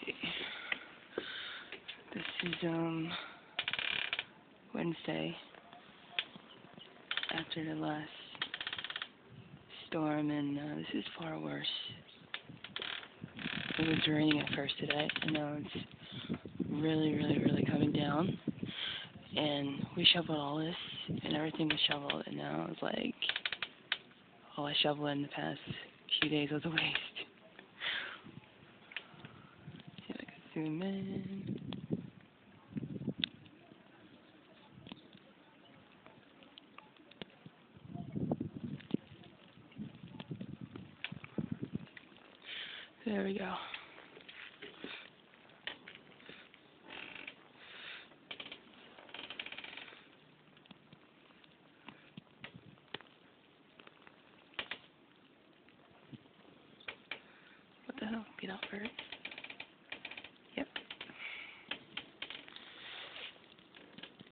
see. This is Wednesday after the last storm, and this is far worse. It was raining at first today, and now it's really coming down. And we shoveled all this, and everything was shoveled, and now it's like all I shoveled in the past few days was a waste. See if I can zoom in. There we go. What the hell? Get out, bird.